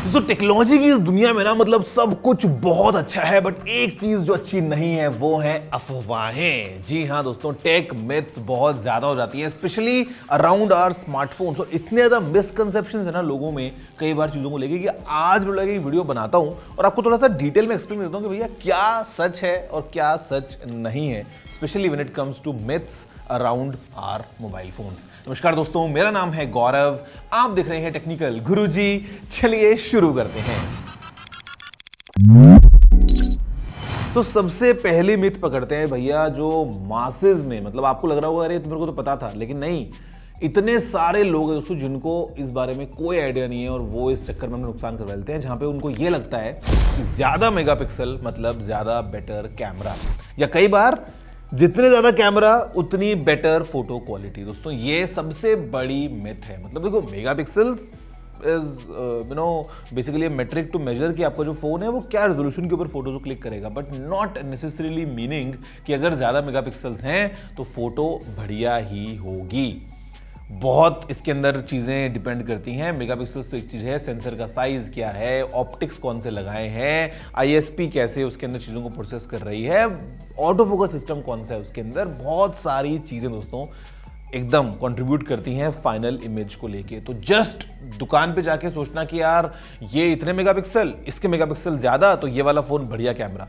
दोस्तों टेक्नोलॉजी की इस दुनिया में ना मतलब सब कुछ बहुत अच्छा है, बट एक चीज जो अच्छी नहीं है वो है अफवाहें। जी हाँ दोस्तों, टेक मिथ्स बहुत ज्यादा हो जाती हैं, स्पेशली अराउंड आवर स्मार्टफोन्स। और इतने ज्यादा मिसकंसेप्शंस है ना लोगों में कई बार चीजों को लेके कि आज मैं लगे वीडियो बनाता हूं और आपको थोड़ा सा डिटेल में एक्सप्लेन करता हूं कि भैया क्या सच है और क्या सच नहीं है, specially when it comes to myths around our mobile phones. नमस्कार दोस्तों, मेरा नाम है गौरव, आप देख रहे हैं टेक्निकल गुरुजी। चलिए शुरू करते हैं। तो सबसे पहली मिथ पकड़ते हैं भैया, जो मासेस में, मतलब आपको लग रहा होगा अरे मेरे को तो पता था, लेकिन नहीं, इतने सारे लोग हैं दोस्तों जिनको इस बारे में कोई आइडिया नहीं है और वो इस चक्कर में नुकसान करवा लेते हैं, जहां पे उनको ये लगता है कि ज्यादा मेगापिक्सल मतलब ज्यादा बेटर कैमरा, या कई बार जितने ज्यादा कैमरा उतनी बेटर फोटो क्वालिटी। दोस्तों ये सबसे बड़ी मिथ है। मतलब देखो, megapixels is basically metric to measure कि आपका जो फोन है वो क्या रेजोल्यूशन के ऊपर फोटो को क्लिक करेगा, बट नॉट नेसेसरीली मीनिंग कि अगर ज्यादा मेगापिक्सल्स हैं तो फोटो बढ़िया ही होगी। बहुत इसके अंदर चीजें डिपेंड करती हैं। मेगापिक्सल्स तो एक चीज है, सेंसर का साइज क्या है, ऑप्टिक्स कौन से लगाए हैं, आईएसपी कैसे उसके अंदर चीजों को प्रोसेस कर रही है, ऑटो फोकस सिस्टम कौन सा है उसके अंदर, बहुत सारी चीजें दोस्तों एकदम कंट्रीब्यूट करती हैं फाइनल इमेज को लेके। तो जस्ट दुकान पे जाके सोचना कि यार ये इतने मेगापिक्सल, इसके मेगापिक्सल ज्यादा, तो ये वाला फोन बढ़िया कैमरा,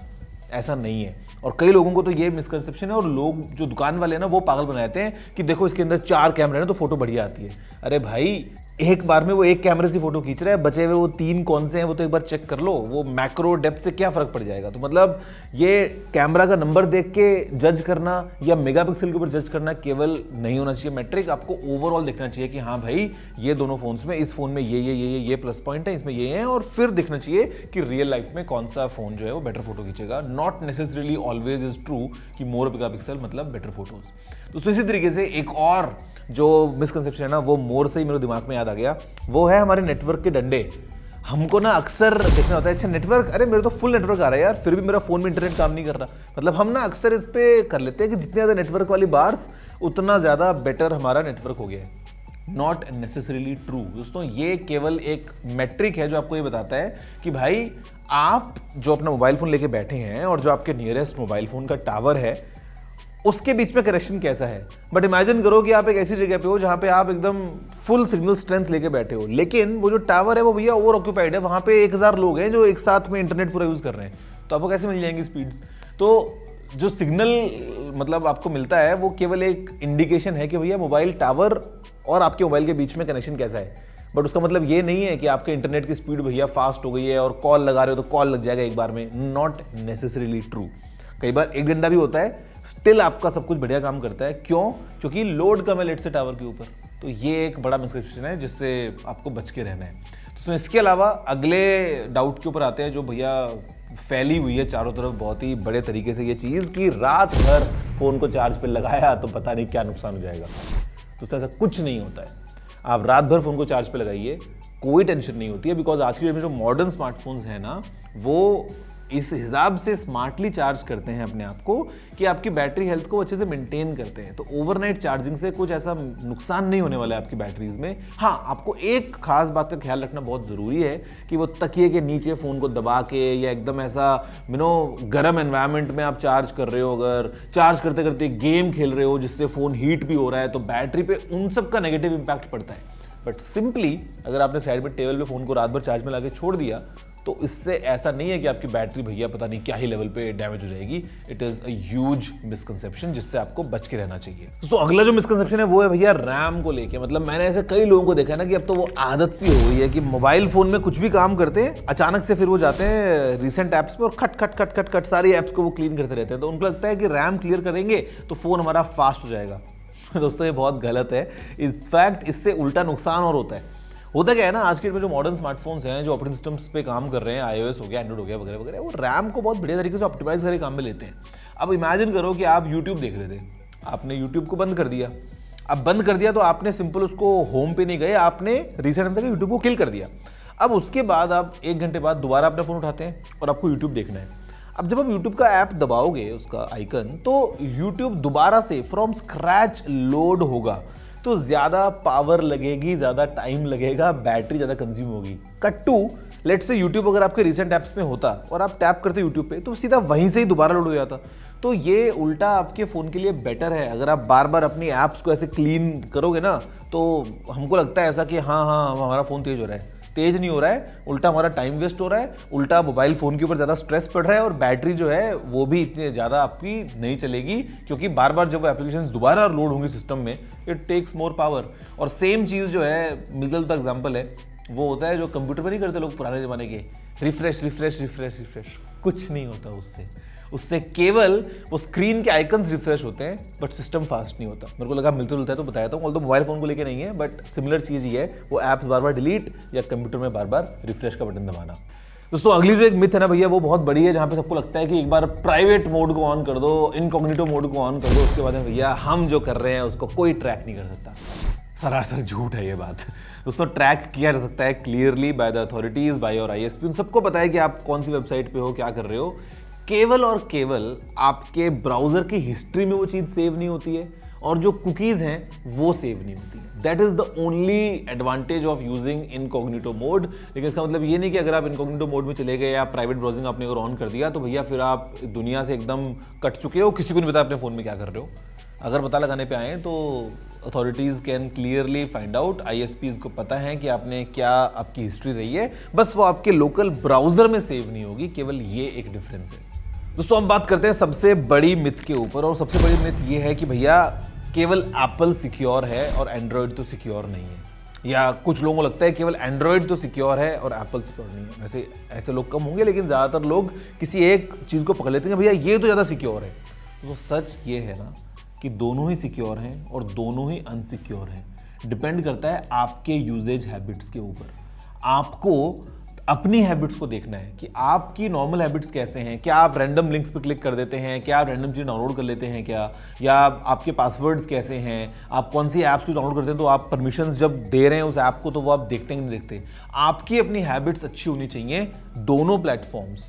ऐसा नहीं है। और कई लोगों को तो ये मिसकंसेप्शन है और लोग जो दुकान वाले हैं ना वो पागल बनाते हैं कि देखो इसके अंदर 4 कैमरे हैं तो फोटो बढ़िया आती है। अरे भाई, एक बार में वो एक कैमरे से फोटो खींच रहा है, बचे हुए वो 3 कौन से हैं वो तो एक बार चेक कर लो। वो मैक्रो डेप्थ से क्या फर्क पड़ जाएगा। तो मतलब ये कैमरा का नंबर देख के जज करना या मेगापिक्सल के ऊपर जज करना केवल नहीं होना चाहिए मैट्रिक। आपको ओवरऑल देखना चाहिए कि हाँ भाई ये दोनों फोन्स में, इस फोन में ये प्लस पॉइंट है, इसमें ये है, और फिर देखना चाहिए कि रियल लाइफ में कौन सा फोन जो है वो बेटर फोटो खींचेगा। Not necessarily always is true कि मोर मेगापिक्सल मतलब बेटर फोटोज। तो इसी तरीके से एक और जो मिसकंसेप्शन है ना, वो मोर से ही मेरे दिमाग में याद आ गया, वो है हमारे नेटवर्क के डंडे। हमको ना अक्सर देखना होता है, अच्छा नेटवर्क, अरे मेरे तो फुल नेटवर्क आ रहा है यार, फिर भी मेरा फोन में इंटरनेट काम नहीं कर रहा। मतलब हम ना अक्सर इस पे कर लेते हैं कि जितने ज़्यादा नेटवर्क वाली बार्स उतना ज़्यादा बेटर हमारा नेटवर्क हो गया है। नॉट नेसेसरीली ट्रू दोस्तों, ये केवल एक मैट्रिक है जो आपको ये बताता है कि भाई आप जो अपना मोबाइल फ़ोन लेके बैठे हैं और जो आपके नियरेस्ट मोबाइल फ़ोन का टावर है उसके बीच में कनेक्शन कैसा है। बट इमेजिन करो कि आप एक ऐसी जगह पे हो जहां पे आप एकदम फुल सिग्नल स्ट्रेंथ लेके बैठे हो, लेकिन वो जो टावर है वो भैया ओवर ऑक्यूपाइड है, वहां पे 1000 लोग हैं जो एक साथ में इंटरनेट पूरा यूज कर रहे हैं, तो आपको कैसे मिल जाएंगी स्पीड्स। तो जो सिग्नल मतलब आपको मिलता है वो केवल एक इंडिकेशन है कि भैया मोबाइल टावर और आपके मोबाइल के बीच में कनेक्शन कैसा है। बट उसका मतलब ये नहीं है कि आपके इंटरनेट की स्पीड भैया फास्ट हो गई है और कॉल लगा रहे हो तो कॉल लग जाएगा एक बार में। Not necessarily true. कई बार एक डंडा भी होता है, स्टिल आपका सब कुछ बढ़िया काम करता है। क्यों? क्योंकि लोड कम है लेट से टावर के ऊपर। तो ये एक बड़ा मिसकंसेप्शन है जिससे आपको बच के रहना है। तो इसके अलावा अगले डाउट के ऊपर आते हैं जो भैया फैली हुई है चारों तरफ बहुत ही बड़े तरीके से, ये चीज़ कि रात भर फोन को चार्ज पे लगाया तो पता नहीं क्या नुकसान हो जाएगा। तो ऐसा कुछ नहीं होता है। आप रात भर फोन को चार्ज पे लगाइए, कोई टेंशन नहीं होती है, बिकॉज आज की डेट में जो मॉडर्न स्मार्टफोन्स हैं ना वो इस हिसाब से स्मार्टली चार्ज करते हैं अपने आप को कि आपकी बैटरी हेल्थ को अच्छे से मेंटेन करते हैं। तो ओवरनाइट चार्जिंग से कुछ ऐसा नुकसान नहीं होने वाला है आपकी बैटरीज में। हाँ, आपको एक खास बात का ख्याल रखना बहुत ज़रूरी है कि वो तकिए के नीचे फ़ोन को दबा के या एकदम ऐसा गर्म एनवायरनमेंट में आप चार्ज कर रहे हो, अगर चार्ज करते करते गेम खेल रहे हो जिससे फ़ोन हीट भी हो रहा है तो बैटरी पे उन सब का नेगेटिव इंपैक्ट पड़ता है। बट सिंपली अगर आपने साइड में टेबल पे फ़ोन को रात भर चार्ज में ला के छोड़ दिया तो इससे ऐसा नहीं है कि आपकी बैटरी भैया पता नहीं क्या ही लेवल पे डैमेज हो जाएगी। It is a huge misconception जिससे आपको बच के रहना चाहिए। तो अगला जो मिसकंसेप्शन है वो है भैया रैम को लेके। मतलब मैंने ऐसे कई लोगों को देखा है ना कि अब तो वो आदत सी हो गई है कि मोबाइल फोन में कुछ भी काम करते हैं, अचानक से फिर वो जाते हैं रिसेंट ऐप्स पे और खट खट खट खट खट सारी ऐप्स को वो क्लीन करते रहते हैं। तो उनको लगता है कि रैम क्लियर करेंगे तो फोन हमारा फास्ट हो जाएगा। दोस्तों ये बहुत गलत है। इनफैक्ट इससे उल्टा नुकसान और होता है। होता क्या है ना, आज के डेट में जो मॉडर्न स्मार्टफोन्स हैं जो ऑपरेटिंग सिस्टम्स पे काम कर रहे हैं, iOS हो गया, एंड्रॉइड हो गया वगैरह वगैरह, वो रैम को बहुत बढ़िया तरीके से ऑप्टिमाइज करके काम में लेते हैं। अब इमेजिन करो कि आप यूट्यूब देख रहे थे, आपने यूट्यूब को बंद कर दिया। अब बंद कर दिया तो आपने सिंपल उसको होम पे नहीं गए, आपने रीसेट करके यूट्यूब को किल कर दिया। अब उसके बाद आप 1 घंटे बाद दोबारा अपना फ़ोन उठाते हैं और आपको यूट्यूब देखना है। अब जब आप यूट्यूब का ऐप दबाओगे उसका आइकन, तो यूट्यूब दोबारा से फ्रॉम स्क्रैच लोड होगा। तो ज़्यादा पावर लगेगी, ज़्यादा टाइम लगेगा, बैटरी ज़्यादा कंज्यूम होगी। Cut to let's say YouTube अगर आपके रिसेंट ऐप्स में होता और आप टैप करते यूट्यूब पे तो सीधा वहीं से ही दोबारा लोड हो जाता। तो ये उल्टा आपके फ़ोन के लिए बेटर है। अगर आप बार बार अपनी ऐप्स को ऐसे क्लीन करोगे ना तो हमको लगता है ऐसा कि हाँ हमारा फ़ोन तेज़ हो रहा है। तेज नहीं हो रहा है, उल्टा हमारा टाइम वेस्ट हो रहा है, उल्टा मोबाइल फ़ोन के ऊपर ज़्यादा स्ट्रेस पड़ रहा है और बैटरी जो है वो भी इतनी ज़्यादा आपकी नहीं चलेगी, क्योंकि बार बार जब वो एप्लीकेशंस दोबारा लोड होंगी सिस्टम में इट टेक्स मोर पावर। और सेम चीज़ जो है मिलता जुलता एग्जाम्पल है वो होता है जो कंप्यूटर पर नहीं करते लोग पुराने ज़माने के, रिफ्रेश। कुछ नहीं होता उससे केवल वो स्क्रीन के आइकन्स रिफ्रेश होते हैं बट सिस्टम फास्ट नहीं होता। मेरे को लगा मिलता जुलता है तो बताया था, ऑल्दो मोबाइल फ़ोन को लेके नहीं है बट सिमिलर चीज़ ही है, वो ऐप्स बार बार डिलीट या कंप्यूटर में बार बार रिफ्रेश का बटन दबाना। दोस्तों अगली जो एक मिथ है ना भैया वो बहुत बड़ी है, जहाँ पे सबको लगता है कि एक बार प्राइवेट मोड को ऑन कर दो, इनकॉग्निटो मोड को ऑन कर दो, उसके बाद भैया हम जो कर रहे हैं उसको कोई ट्रैक नहीं कर सकता। सरासर झूठ है ये बात। दोस्तों ट्रैक किया जा सकता है clearly by the authorities, by your ISP। उन सबको पता है कि आप कौन सी वेबसाइट पे हो, क्या कर रहे हो। केवल और केवल आपके ब्राउजर की हिस्ट्री में वो चीज़ सेव नहीं होती है और जो कुकीज़ हैं वो सेव नहीं होती है। That is the only advantage of using incognito mode. लेकिन इसका मतलब ये नहीं कि अगर आप इनकॉग्निटो मोड में चले गए या प्राइवेट ब्राउजिंग आपने अगर ऑन कर दिया तो भैया फिर आप दुनिया से एकदम कट चुके हो, किसी को नहीं पता अपने फ़ोन में क्या कर रहे हो। अगर पता लगाने पे आए तो authorities can clearly find out, ISPs को पता है कि आपने क्या आपकी हिस्ट्री रही है, बस वो आपके लोकल ब्राउज़र में सेव नहीं होगी, केवल ये एक डिफरेंस है। दोस्तों हम बात करते हैं सबसे बड़ी मिथ के ऊपर, और सबसे बड़ी मिथ ये है कि भैया केवल एप्पल सिक्योर है और एंड्रॉयड तो सिक्योर नहीं है, या कुछ लोगों को लगता है केवल एंड्रॉयड तो सिक्योर है और एप्पल सिक्योर नहीं है। वैसे ऐसे लोग कम होंगे लेकिन ज़्यादातर लोग किसी एक चीज़ को पकड़ लेते हैं भैया ये तो ज़्यादा सिक्योर है। तो सच ये है ना कि दोनों ही सिक्योर हैं और दोनों ही अनसिक्योर हैं। डिपेंड करता है आपके यूजेज हैबिट्स के ऊपर। आपको अपनी हैबिट्स को देखना है कि आपकी नॉर्मल हैबिट्स कैसे हैं। क्या आप रैंडम लिंक्स पे क्लिक कर देते हैं, क्या आप रैंडम चीज़ डाउनलोड कर लेते हैं क्या, या आपके पासवर्ड्स कैसे हैं, आप कौन सी ऐप्स को डाउनलोड करते हैं तो आप परमिशंस जब दे रहे हैं उस ऐप को तो वो आप देखते हैं कि नहीं देखते। आपकी अपनी हैबिट्स अच्छी होनी चाहिए, दोनों प्लेटफॉर्म्स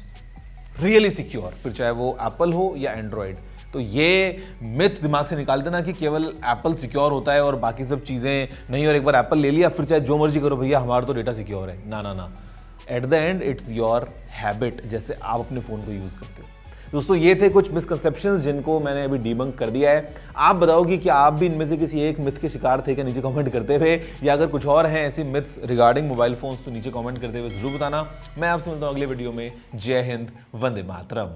रियली सिक्योर, फिर चाहे वो एप्पल हो या एंड्रॉयड। तो ये मिथ दिमाग से निकाल देना कि केवल एप्पल सिक्योर होता है और बाकी सब चीज़ें नहीं, और एक बार एप्पल ले लिया फिर चाहे जो मर्जी करो भैया हमारा तो डेटा सिक्योर है। ना, at the end it's your habit, जैसे आप अपने फ़ोन को यूज़ करते हो। दोस्तों ये थे कुछ मिसकंसेप्शंस जिनको मैंने अभी डीबंक कर दिया है। आप बताओ कि क्या आप भी इनमें से किसी एक मिथ के शिकार थे क्या, नीचे कमेंट करते हुए, या अगर कुछ और हैं ऐसी मिथ्स रिगार्डिंग मोबाइल फोन्स तो नीचे कमेंट करते हुए जरूर बताना। मैं आपसे मिलता हूँ अगले वीडियो में। जय हिंद, वंदे मातरम।